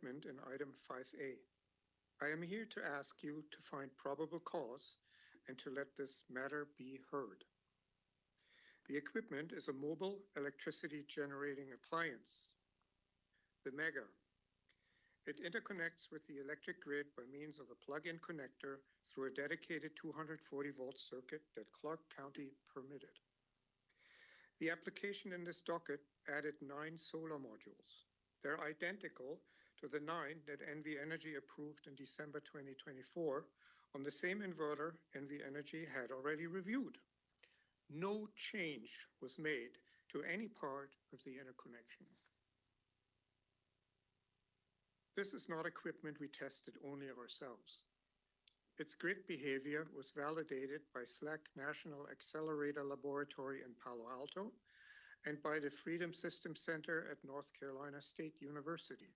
equipment in item 5A. I am here to ask you to find probable cause and to let this matter be heard. The equipment is a mobile electricity generating appliance, the MEGA. It interconnects with the electric grid by means of a plug-in connector through a dedicated 240-volt circuit that Clark County permitted. The application in this docket added 9 solar modules. They're identical to the 9 that NV Energy approved in December 2024 on the same inverter NV Energy had already reviewed. No change was made to any part of the interconnection. This is not equipment we tested only ourselves. Its grid behavior was validated by SLAC National Accelerator Laboratory in Palo Alto and by the Freedom Systems Center at North Carolina State University.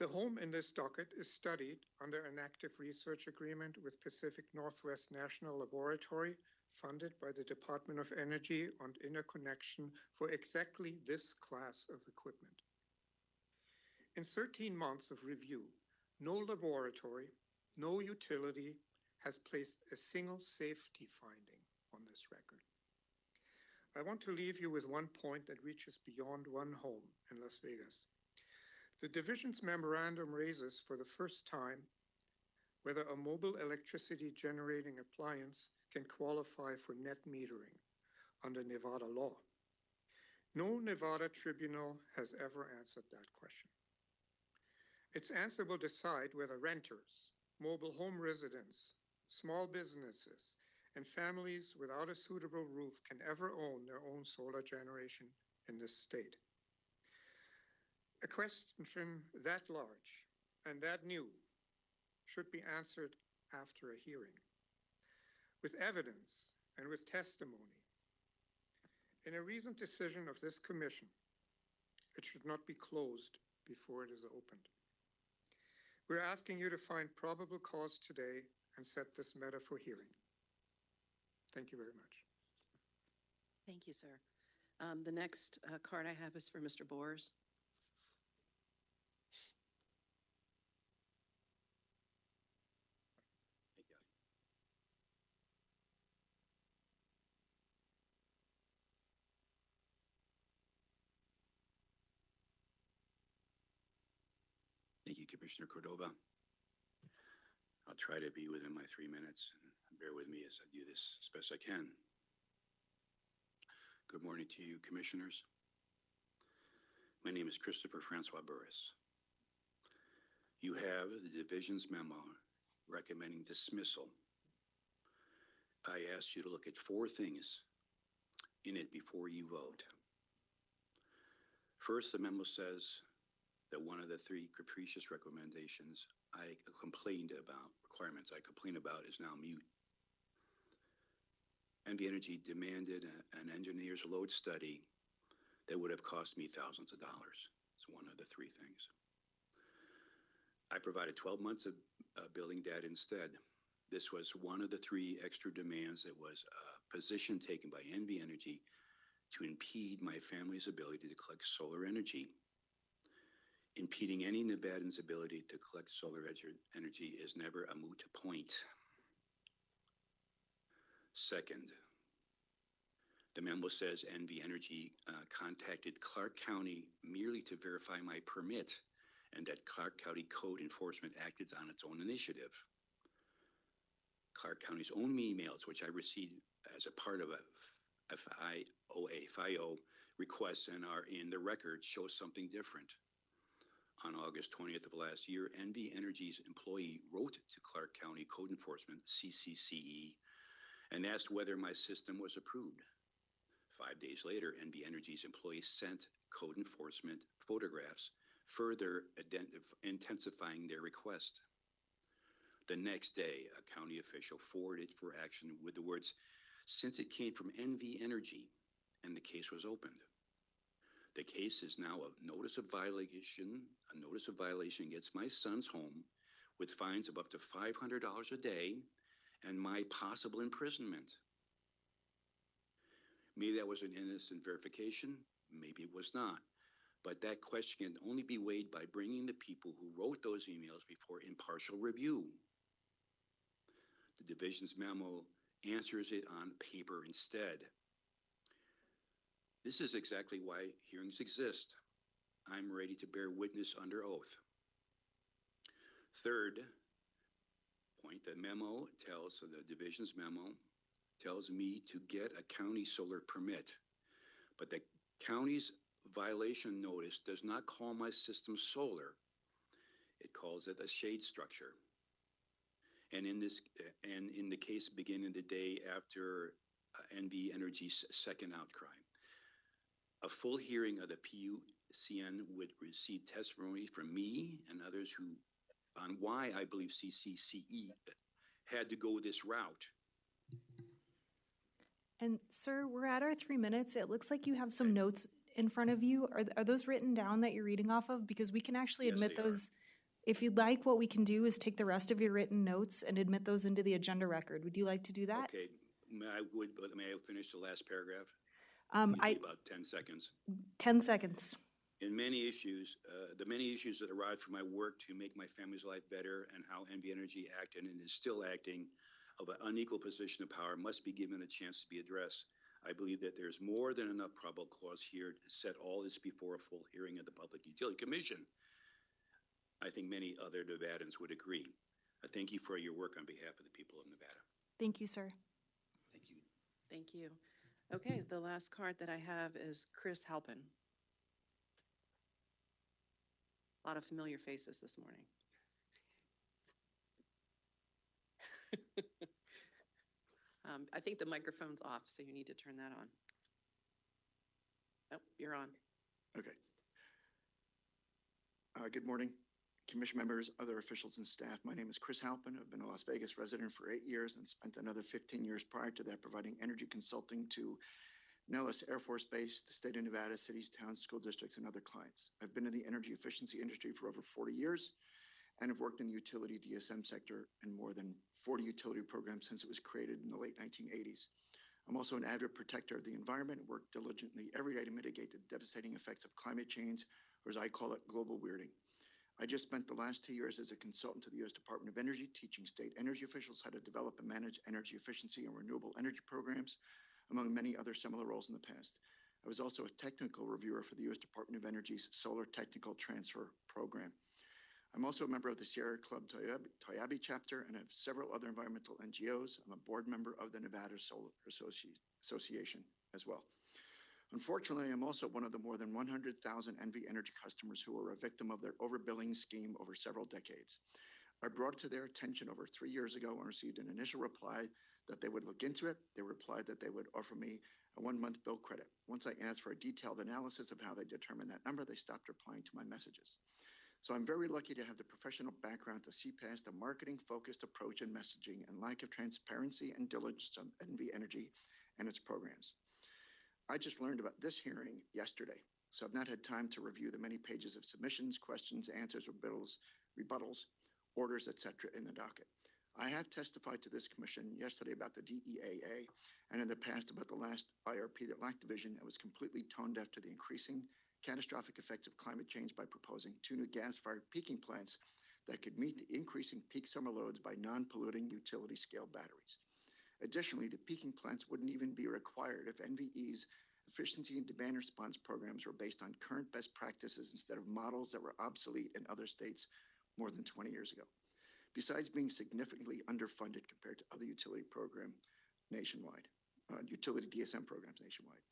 The home in this docket is studied under an active research agreement with Pacific Northwest National Laboratory, funded by the Department of Energy on interconnection for exactly this class of equipment. In 13 months of review, no laboratory, no utility has placed a single safety finding on this record. I want to leave you with one point that reaches beyond one home in Las Vegas. The division's memorandum raises for the first time whether a mobile electricity generating appliance can qualify for net metering under Nevada law. No Nevada tribunal has ever answered that question. Its answer will decide whether renters, mobile home residents, small businesses, and families without a suitable roof can ever own their own solar generation in this state. A question that large and that new should be answered after a hearing, with evidence and with testimony. In a recent decision of this commission, it should not be closed before it is opened. We're asking you to find probable cause today and set this matter for hearing. Thank you very much. Thank you, sir. The next card I have is for Mr. Bors. Thank you. Thank you, Commissioner Cordova. I'll try to be within my 3 minutes, and bear with me as I do this as best I can. Good morning to you, commissioners. My name is Christopher Francois Burris. You have the division's memo recommending dismissal. I asked you to look at 4 things in it before you vote. First, the memo says that one of the 3 capricious recommendations requirements I complained about is now mute. NV Energy demanded an engineer's load study that would have cost me thousands of dollars. It's one of the 3 things. I provided 12 months of billing data instead. This was one of the 3 extra demands that was a position taken by NV Energy to impede my family's ability to collect solar energy. Impeding any Nevadan's ability to collect solar energy is never a moot point. Second, the memo says NV Energy contacted Clark County merely to verify my permit, and that Clark County Code Enforcement acted on its own initiative. Clark County's own emails, which I received as a part of a FIO request and are in the record, show something different. On August 20th of last year, NV Energy's employee wrote to Clark County Code Enforcement, CCCE, and asked whether my system was approved. 5 days later, NV Energy's employee sent Code Enforcement photographs, further intensifying their request. The next day, a county official forwarded for action with the words, "Since it came from NV Energy," and the case was opened. The case is now a notice of violation against my son's home, with fines of up to $500 a day and my possible imprisonment. Maybe that was an innocent verification, maybe it was not. but that question can only be weighed by bringing the people who wrote those emails before impartial review. The division's memo answers it on paper instead. This is exactly why hearings exist. I'm ready to bear witness under oath. Third point, the division's memo tells me to get a county solar permit, but the county's violation notice does not call my system solar. It calls it a shade structure. And in the case beginning the day after NV Energy's second outcry, a full hearing of the PUCN would receive testimony from me and others on why I believe CCCE had to go this route. And sir, we're at our 3 minutes. It looks like you have some notes in front of you. Are those written down that you're reading off of? Because we can actually Yes, admit they those. If you'd like, what we can do is take the rest of your written notes and admit those into the agenda record. Would you like to do that? Okay, I would, but may I finish the last paragraph? About 10 seconds. 10 seconds. In many issues, the many issues that arise from my work to make my family's life better and how NV Energy acted and is still acting of an unequal position of power must be given a chance to be addressed. I believe that there's more than enough probable cause here to set all this before a full hearing of the Public Utility Commission. I think many other Nevadans would agree. I thank you for your work on behalf of the people of Nevada. Thank you, sir. Thank you. Thank you. Okay, the last card that I have is Chris Halpin. A lot of familiar faces this morning. I think the microphone's off, so you need to turn that on. Oh, you're on. Okay. Good morning, commission members, other officials and staff. My name is Chris Halpin. I've been a Las Vegas resident for 8 years and spent another 15 years prior to that providing energy consulting to Nellis Air Force Base, the state of Nevada, cities, towns, school districts, and other clients. I've been in the energy efficiency industry for over 40 years and have worked in the utility DSM sector in more than 40 utility programs since it was created in the late 1980s. I'm also an avid protector of the environment and work diligently every day to mitigate the devastating effects of climate change, or as I call it, global weirding. I just spent the last 2 years as a consultant to the U.S. Department of Energy, teaching state energy officials how to develop and manage energy efficiency and renewable energy programs, among many other similar roles in the past. I was also a technical reviewer for the U.S. Department of Energy's Solar Technical Transfer Program. I'm also a member of the Sierra Club Toyabe chapter and have several other environmental NGOs. I'm a board member of the Nevada Solar Association as well. Unfortunately, I'm also one of the more than 100,000 NV Energy customers who were a victim of their overbilling scheme over several decades. I brought it to their attention over 3 years ago and received an initial reply that they would look into it. They replied that they would offer me a 1-month bill credit. Once I asked for a detailed analysis of how they determined that number, they stopped replying to my messages. So I'm very lucky to have the professional background to see past the marketing-focused approach and messaging and lack of transparency and diligence of NV Energy and its programs. I just learned about this hearing yesterday, so I've not had time to review the many pages of submissions, questions, answers, rebuttals, orders, etc. in the docket. I have testified to this commission yesterday about the DEAA and in the past about the last IRP that lacked vision and was completely tone deaf to the increasing catastrophic effects of climate change by proposing 2 new gas-fired peaking plants that could meet the increasing peak summer loads by non-polluting utility-scale batteries. Additionally, the peaking plants wouldn't even be required if NVE's efficiency and demand response programs were based on current best practices instead of models that were obsolete in other states more than 20 years ago. Besides being significantly underfunded compared to other utility DSM programs nationwide.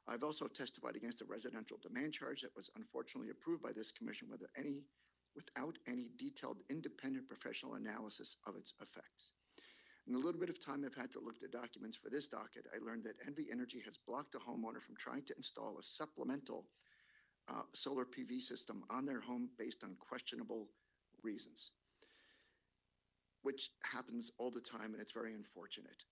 I've also testified against a residential demand charge that was unfortunately approved by this commission without any detailed independent professional analysis of its effects. In the little bit of time I've had to look at the documents for this docket, I learned that NV Energy has blocked a homeowner from trying to install a supplemental solar PV system on their home based on questionable reasons, which happens all the time, and it's very unfortunate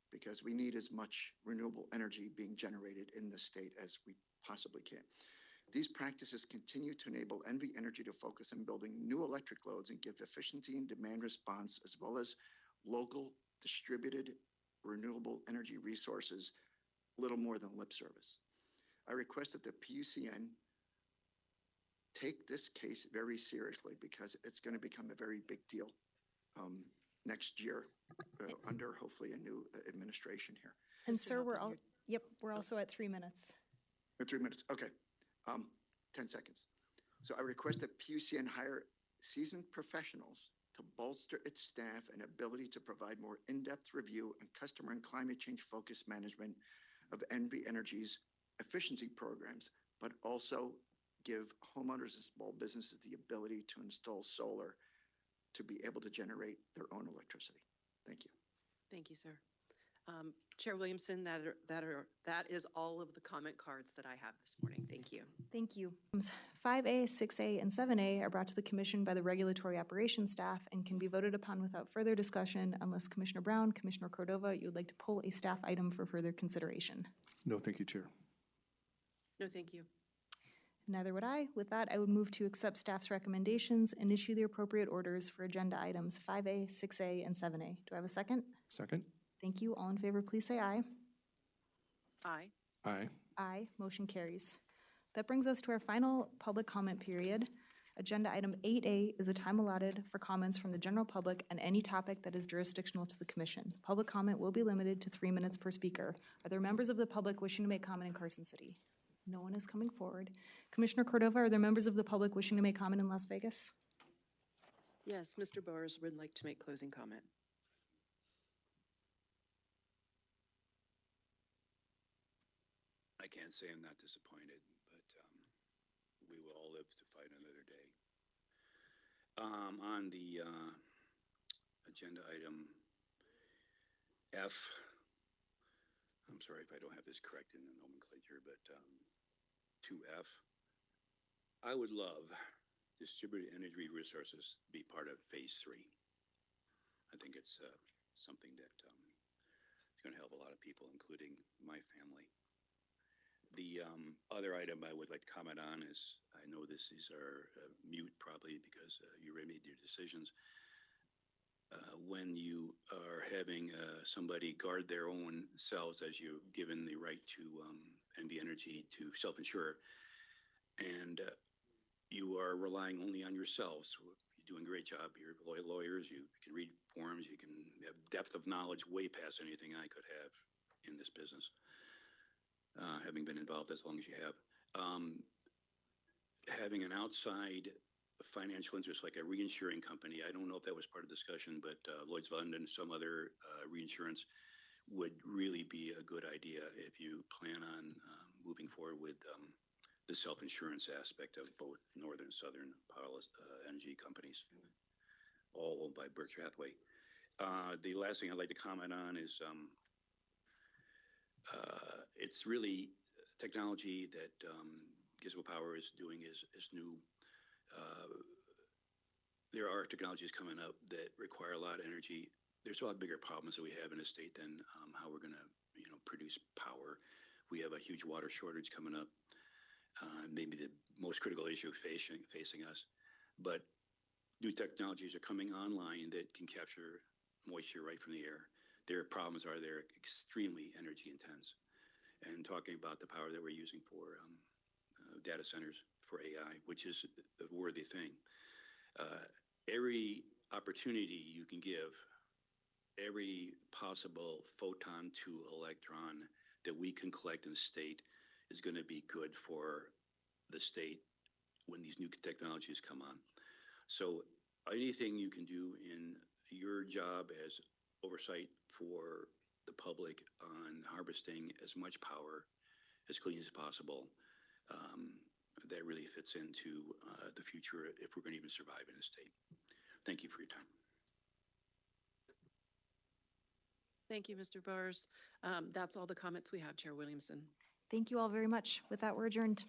because we need as much renewable energy being generated in the state as we possibly can. These practices continue to enable NV Energy to focus on building new electric loads and give efficiency and demand response, as well as local distributed renewable energy resources, little more than lip service. I request that the PUCN take this case very seriously because it's going to become a very big deal next year under hopefully a new administration here. And Mr. sir, we're Halpin, all, you're- yep, we're also at 3 minutes. 3 minutes. Okay. 10 seconds. So I request that PUCN hire seasoned professionals to bolster its staff and ability to provide more in-depth review on customer and climate change focused management of NV Energy's efficiency programs, but also give homeowners and small businesses the ability to install solar to be able to generate their own electricity. Thank you. Thank you, sir. Chair Williamson, that is all of the comment cards that I have this morning. Thank you. Thank you. 5A, 6A, and 7A are brought to the Commission by the Regulatory Operations staff and can be voted upon without further discussion unless Commissioner Brown, Commissioner Cordova, you would like to pull a staff item for further consideration. No, thank you, Chair. No, thank you. Neither would I. With that, I would move to accept staff's recommendations and issue the appropriate orders for agenda items 5A, 6A, and 7A. Do I have a second? Second? Thank you. All in favor, please say aye. Aye. Aye. Aye. Motion carries. That brings us to our final public comment period. Agenda item 8A is a time allotted for comments from the general public on any topic that is jurisdictional to the Commission. Public comment will be limited to 3 minutes per speaker. Are there members of the public wishing to make comment in Carson City? No one is coming forward. Commissioner Cordova, are there members of the public wishing to make comment in Las Vegas? Yes, Mr. Bowers would like to make closing comment. I can't say I'm not disappointed, but we will all live to fight another day. On the agenda item F, I'm sorry if I don't have this correct in the nomenclature, but 2F, I would love distributed energy resources to be part of phase 3. I think it's something that is going to help a lot of people, including my family. The other item I would like to comment on is, I know this is our mute probably because you already made your decisions. When you are having somebody guard their own selves as you've given the right to NV Energy to self-insure, and you are relying only on yourselves. You're doing a great job. You're lawyers. You can read forms. You can have depth of knowledge way past anything I could have in this business. Having been involved as long as you have. Having an outside financial interest like a reinsuring company, I don't know if that was part of the discussion, but Lloyd's Fund and some other reinsurance would really be a good idea if you plan on moving forward with the self-insurance aspect of both Northern and Southern energy companies, all owned by Berkshire Hathaway. The last thing I'd like to comment on is it's really technology that Gizmo Power is doing is new. There are technologies coming up that require a lot of energy. There's a lot bigger problems that we have in the state than how we're going to, produce power. We have a huge water shortage coming up, maybe the most critical issue facing us. But new technologies are coming online that can capture moisture right from the air. Their problems are they're extremely energy intense. And talking about the power that we're using for data centers for AI, which is a worthy thing. Every opportunity you can give, every possible photon to electron that we can collect in the state is going to be good for the state when these new technologies come on. So anything you can do in your job as oversight for the public on harvesting as much power as clean as possible, that really fits into the future if we're going to even survive in the state. Thank you for your time. Thank you, Mr. Bowers. That's all the comments we have, Chair Williamson. Thank you all very much. With that, we're adjourned.